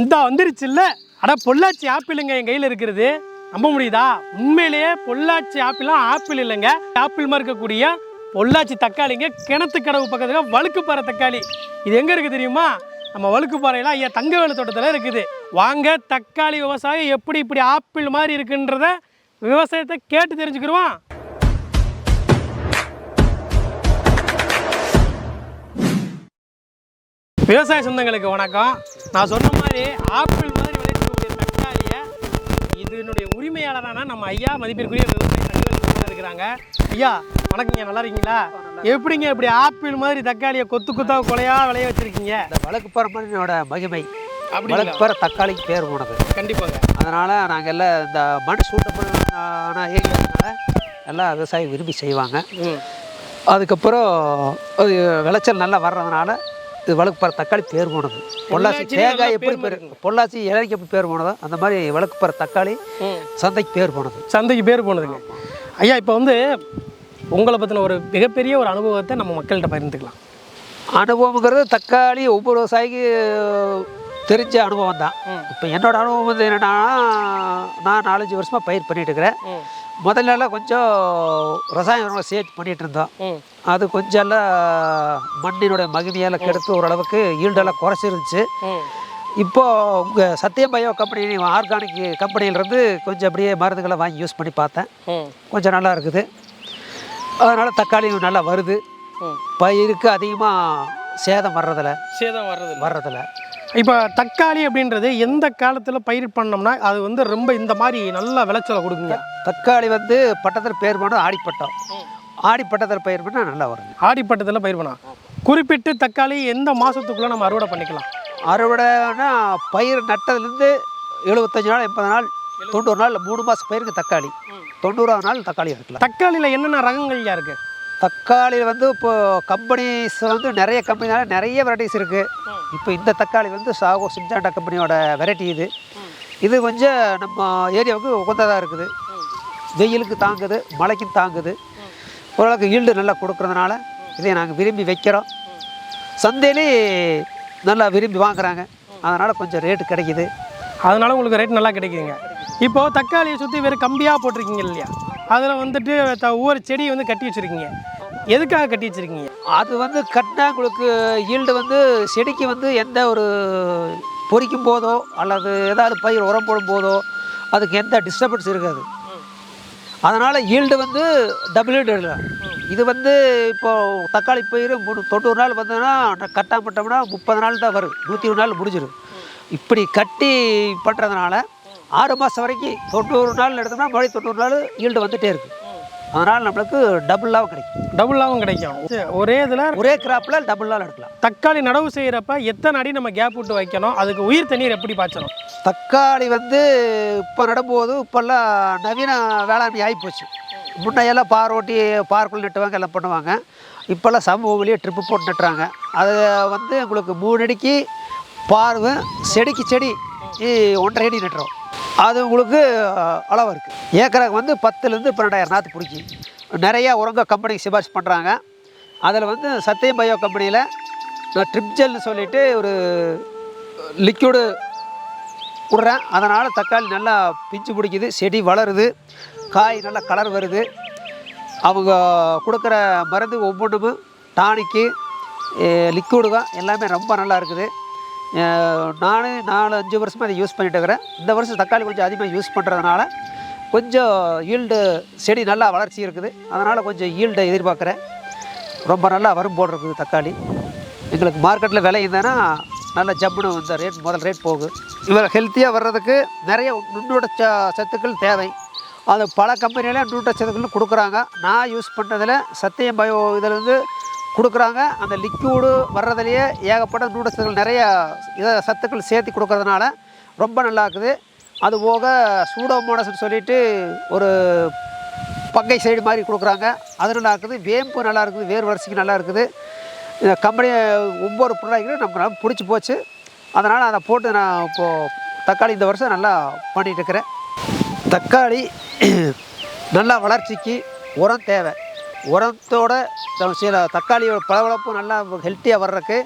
இந்த வந்துருச்சுல்ல, அட பொள்ளாச்சி ஆப்பிளுங்க என் கையில் இருக்கிறது. நம்ப முடியுதா? உண்மையிலேயே பொள்ளாச்சி ஆப்பிள்லாம் ஆப்பிள் இல்லைங்க, ஆப்பிள் மாதிரி இருக்கக்கூடிய பொள்ளாச்சி தக்காளிங்க. கிணத்து கடவு பக்கத்தில் வழுக்குப்பாறை தக்காளி. இது எங்கே இருக்குது தெரியுமா? நம்ம வழுக்குப்பாறையில் ஐயா தங்கவேலு தோட்டத்தில் இருக்குது. வாங்க தக்காளி விவசாயம் எப்படி இப்படி ஆப்பிள் மாதிரி இருக்குன்றத விவசாயத்தை கேட்டு தெரிஞ்சுக்கிடுவோம். விவசாய சொந்தங்களுக்கு வணக்கம். நான் சொன்ன மாதிரி ஆப்பிள் மாதிரி விளைவிக்கக்கூடிய தக்காளியை இதனுடைய உரிமையாளரான நம்ம ஐயா மதிப்பிற்குரிய விவசாய தங்கவேலு இருக்கிறாங்க. ஐயா வணக்கங்க, நல்லா இருக்கீங்களா? எப்படிங்க இப்படி ஆப்பிள் மாதிரி தக்காளியை கொத்து கொத்தா கொலையாக விளைய வச்சுருக்கீங்க? இந்த வழக்குப்பாறை மண்ணினோட மகிமை, வழக்குப்பாறை தக்காளிக்கு பேர் போனது. கண்டிப்பாங்க. அதனால் நாங்கள் எல்லாம் இந்த மண் சூட்டப்படான ஏரியானால எல்லாம் விவசாயம் விரும்பி செய்வாங்க. அதுக்கப்புறம் அது விளைச்சல் நல்லா வர்றதுனால இது வழக்குப்பாறை தக்காளி பேர் போனது. பொள்ளாச்சி தேங்காய் எப்படி பேர், பொள்ளாச்சி இலைக்கு எப்படி பேர் போனதோ அந்த மாதிரி வழக்குப்பாறை தக்காளி சந்தைக்கு பேர் போனது. சந்தைக்கு பேர் போனதுங்க. ஐயா இப்போ வந்து உங்களை பற்றின ஒரு மிகப்பெரிய ஒரு அனுபவத்தை நம்ம மக்கள்கிட்ட பகிர்ந்துக்கலாம். அனுபவங்கிறது தக்காளி ஒவ்வொரு விவசாயிக்கு தெரிஞ்ச அனுபவம் தான். இப்போ என்னோட அனுபவம் வந்து என்னென்னா, நான் 4-5 வருஷமாக பயிர் பண்ணிகிட்டு இருக்கிறேன். முதல்ல கொஞ்சம் ரசாயன உரங்களை சேர்த்து பண்ணிகிட்டு இருந்தோம். அது கொஞ்சம் எல்லாம் மண்ணினுடைய மகிமையால் கெடுத்து ஓரளவுக்கு ஈல்டெல்லாம் குறைச்சிருந்துச்சு. இப்போது உங்கள் சத்தியம் பயோ கம்பெனி ஆர்கானிக் கம்பெனியிலேருந்து கொஞ்சம் அப்படியே மருந்துகளை வாங்கி யூஸ் பண்ணி பார்த்தேன். கொஞ்சம் நல்லா இருக்குது. அதனால் தக்காளி நல்லா வருது. பயிருக்கு அதிகமாக சேதம் வர்றதில்ல. இப்போ தக்காளி அப்படின்றது எந்த காலத்தில் பயிர் பண்ணோம்னா அது வந்து ரொம்ப இந்த மாதிரி நல்ல விளைச்சலை கொடுக்குங்க? தக்காளி வந்து பட்டத்தில் பயிர் பண்ணால் ஆடிப்பட்டம். ஆடிப்பட்டத்தில் பயிர் பண்ணால் நல்லா வருங்க. ஆடிப்பட்டத்தில் பயிர் பண்ணால் குறிப்பிட்டு தக்காளி எந்த மாதத்துக்குள்ளே நம்ம அறுவடை பண்ணிக்கலாம்? அறுவடைனா பயிர் நட்டதுலேருந்து 75 நாள் 80 நாள் 90 நாள் 3 மாதம் பயிருக்கு தக்காளி. 90ஆவது நாள் தக்காளி எடுக்கலாம். தக்காளியில் என்னென்ன ரகங்கள்யா இருக்குது? தக்காளியில் வந்து இப்போது கம்பெனிஸ் வந்து நிறைய கம்பெனினால நிறைய வெரைட்டிஸ் இருக்குது. இப்போ இந்த தக்காளி வந்து சாகோ சிம்ஜாண்டா கம்பெனியோட வெரைட்டி இது. இது கொஞ்சம் நம்ம ஏரியாவுக்கு உகந்ததாக இருக்குது. வெயிலுக்கு தாங்குது, மழைக்கும் தாங்குது. ஓரளவுக்கு ஈல்டு நல்லா கொடுக்குறதுனால இதை நாங்கள் விரும்பி வைக்கிறோம். சந்தையிலே நல்லா விரும்பி வாங்குகிறாங்க. அதனால் கொஞ்சம் ரேட்டு கிடைக்கிது. அதனால் உங்களுக்கு ரேட் நல்லா கிடைக்குதுங்க. இப்போது தக்காளியை சுற்றி வெறும் கம்பியாக போட்டிருக்கீங்க இல்லையா? அதில் வந்துட்டு ஒவ்வொரு செடியை வந்து கட்டி வச்சுருக்கீங்க. எதுக்காக கட்டி வச்சுருக்கீங்க? அது வந்து கட்டினா உங்களுக்கு ஈல்டு வந்து செடிக்கு வந்து எந்த ஒரு பொறிக்கும் போதோ அல்லது ஏதாவது பயிர் உரம் போடும் போதோ அதுக்கு எந்த டிஸ்டர்பன்ஸ் இருக்காது. அதனால் ஈல்டு வந்து டபுள் ஈல்டு எடுக்கலாம். இது வந்து இப்போது தக்காளி பயிர் 90 நாள் வந்ததுன்னா கட்டாமட்டோம்னா 30 நாள் தான் வரும். 120 நாள் முடிஞ்சிடும். இப்படி கட்டி பண்ணுறதுனால 6 மாதம் வரைக்கும் 90 நாள் எடுத்தோம்னா மறுபடியும் 90 நாள் ஈல்டு வந்துகிட்டே இருக்குது. அதனால் நம்மளுக்கு டபுள் லாபம் கிடைக்கும். ஒரே கிராப்பில் டபுள் லாபம் எடுக்கலாம். தக்காளி நடவு செய்கிறப்ப எத்தனை அடி நம்ம கேப் விட்டு வைக்கணும்? அதுக்கு உயிர் தண்ணீர் எப்படி பாய்ச்சணும்? தக்காளி வந்து இப்போ நடும்போது இப்போல்லாம் நவீன வேளாண்மை ஆகிப்போச்சு. முன்னையெல்லாம் பார் ஓட்டி பார்க்குள்ள நட்டுவாங்க, எல்லாம் பண்ணுவாங்க. இப்போல்லாம் சமூகத்திலேயே ட்ரிப்பு போட்டு நட்டுறாங்க. அது வந்து உங்களுக்கு 3 அடிக்கு பார்வு, செடிக்கு செடி 1.5 அடி நட்டுறோம். அது உங்களுக்கு அளவாக இருக்குது. ஏக்கருக்கு வந்து 10,000 12,000 நாற்று பிடிக்கும். நிறையா உரங்க கம்பெனிக்கு சிபாரிசு பண்ணுறாங்க. அதில் வந்து சத்தியம் பயோ கம்பெனியில் நான் ட்ரிப்ஜெல்னு சொல்லிவிட்டு ஒரு லிக்யூடு விட்றேன். அதனால் தக்காளி நல்லா பிஞ்சு பிடிக்குது, செடி வளருது, காய் நல்லா கலர் வருது. அவங்க கொடுக்குற மருந்து ஒவ்வொன்றும் டானிக்கு லிக்யூடு தான், எல்லாமே ரொம்ப நல்லா இருக்குது. நான் 4-5 வருஷமாக அதை யூஸ் பண்ணிட்டு இருக்கிறேன். இந்த வருஷம் தக்காளி கொஞ்சம் அதிகமாக யூஸ் பண்ணுறதுனால கொஞ்சம் ஈல்டு செடி நல்லா வளர்ச்சி இருக்குது. அதனால் கொஞ்சம் ஈல்டை எதிர்பார்க்குறேன். ரொம்ப நல்லா வரும் போல் இருக்குது தக்காளி. எங்களுக்கு மார்க்கெட்டில் விலை இருந்தேன்னா நல்லா ஜம்முன்னு இந்த முதல் ரேட் போகும். இதில் ஹெல்த்தியாக வர்றதுக்கு நிறைய நுண்ணூட்ட சத்துக்கள் தேவை. அது பல கம்பெனியில் நுண்ணூட்ட சத்துக்கள் கொடுக்குறாங்க. நான் யூஸ் பண்ணுறதில் சத்தியம் பயோ இதில் வந்து கொடுக்குறாங்க. அந்த லிக்யூடு வர்றதுலேயே ஏகப்பட்ட நூடல்ஸ்கள் நிறைய சத்துக்கள் சேர்த்து கொடுக்கறதுனால ரொம்ப நல்லா இருக்குது. அது போக சூடோமோனஸ்ன்னு சொல்லிட்டு ஒரு பங்கை சைடு மாதிரி கொடுக்குறாங்க. அது நல்லா இருக்குது. வேம்பு நல்லா இருக்குது, வேர் வரிசைக்கு நல்லா இருக்குது. இந்த கம்பெனி ஒவ்வொரு ப்ராடக்ட்டும் நமக்கு நல்லா பிடிச்சி போச்சு. அதனால் அதை போட்டு நான் இப்போது தக்காளி இந்த வருஷம் நல்லா பண்ணிகிட்டு இருக்கிறேன். தக்காளி நல்லா வளர்ச்சிக்கு உரம் தேவை. உரத்தோட சில தக்காளியோட பளபளப்பு நல்லா ஹெல்த்தியாக வர்றதுக்கு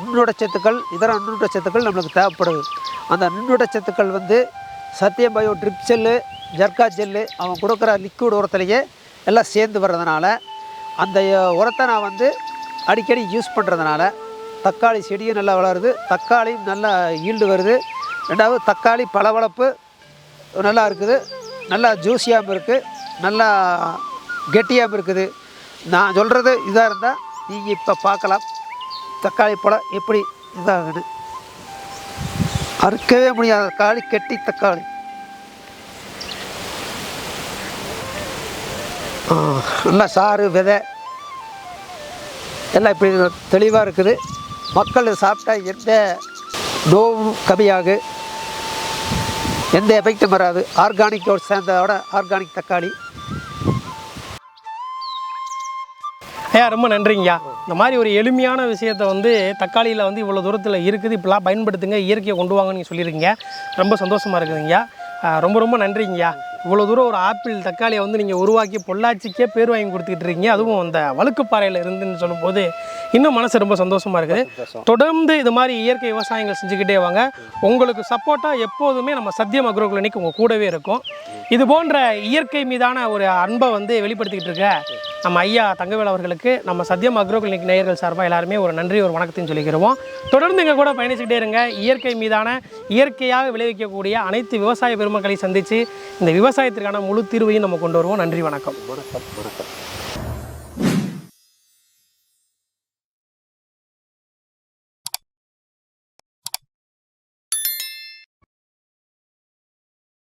நுண்ணூட்டச்சத்துக்கள் இதர நுண்ணூட்டச்சத்துக்கள் நம்மளுக்கு தேவைப்படுது. அந்த நுண்ணூட்டச்சத்துக்கள் வந்து சத்தியம் பயோ ட்ரிப் செல்லு ஜர்கா ஜெல்லு அவன் கொடுக்குற லிக்விட் உரத்துலேயே எல்லாம் சேர்ந்து வர்றதுனால அந்த உரத்தை நான் வந்து அடிக்கடி யூஸ் பண்ணுறதுனால தக்காளி செடியும் நல்லா வளருது, தக்காளியும் நல்லா ஈல்டு வருது. ரெண்டாவது தக்காளி பளபளப்பு நல்லா இருக்குது, நல்லா ஜூஸியாகவும் இருக்குது, நல்லா கெட்டியாகவும் இருக்குது. நான் சொல்கிறது இதாக இருந்தால் நீங்கள் இப்போ பார்க்கலாம் தக்காளி பழம் எப்படி இதாகுது. அறுக்கவே முடியாத தக்காளி, கெட்டி தக்காளி. நல்லா சாறு விதை எல்லாம் இப்படி தெளிவாக இருக்குது. மக்கள் சாப்பிட்டா எந்த நோவும் கம்மியாகு, எந்த எஃபெக்டும் வராது. ஆர்கானிக்கோடு சேர்ந்ததோட ஆர்கானிக் தக்காளி. ஐயா ரொம்ப நன்றிங்கய்யா. இந்த மாதிரி ஒரு எளிமையான விஷயத்தை வந்து தக்காளியில் வந்து இவ்வளோ தூரத்தில் இருக்குது, இப்படிலாம் பயன்படுத்துங்க, இயற்கையை கொண்டு வாங்கன்னு நீங்கள் சொல்லியிருக்கீங்க. ரொம்ப சந்தோஷமாக இருக்குதுங்கய்யா. ரொம்ப ரொம்ப நன்றிங்கய்யா. இவ்வளோ தூரம் ஒரு ஆப்பிள் தக்காளியை வந்து நீங்கள் உருவாக்கி பொள்ளாச்சிக்கே பேர் வாங்கி கொடுத்துக்கிட்டு இருக்கீங்க, அதுவும் அந்த வழுக்குப்பாறையில் இருந்துன்னு சொல்லும்போது இன்னும் மனசு ரொம்ப சந்தோஷமாக இருக்குது. தொடர்ந்து இது மாதிரி இயற்கை விவசாயங்கள் செஞ்சுக்கிட்டே வாங்க. உங்களுக்கு சப்போர்ட்டாக எப்போதுமே நம்ம சத்தியம் அக்ரோ கிளினிக் உங்கள் கூடவே இருக்கும். இது போன்ற இயற்கை மீதான ஒரு அன்பை வந்து வெளிப்படுத்திக்கிட்டு இருக்க நம்ம ஐயா தங்கவேல் அவர்களுக்கு நம்ம சத்தியம் அக்ரோ கிளினிக் நேயர்கள் சார்பாக எல்லாருமே ஒரு நன்றி ஒரு வணக்கத்தையும் சொல்லிக்கிறோம். தொடர்ந்து இங்கே கூட பயணிச்சுக்கிட்டே இருங்க. இயற்கை மீதான இயற்கையாக விளைவிக்கக்கூடிய அனைத்து விவசாய பெருமக்களை சந்தித்து இந்த விவசாயத்திற்கான முழு தீர்வையும் நம்ம கொண்டு வருவோம். நன்றி, வணக்கம். வணக்கம்.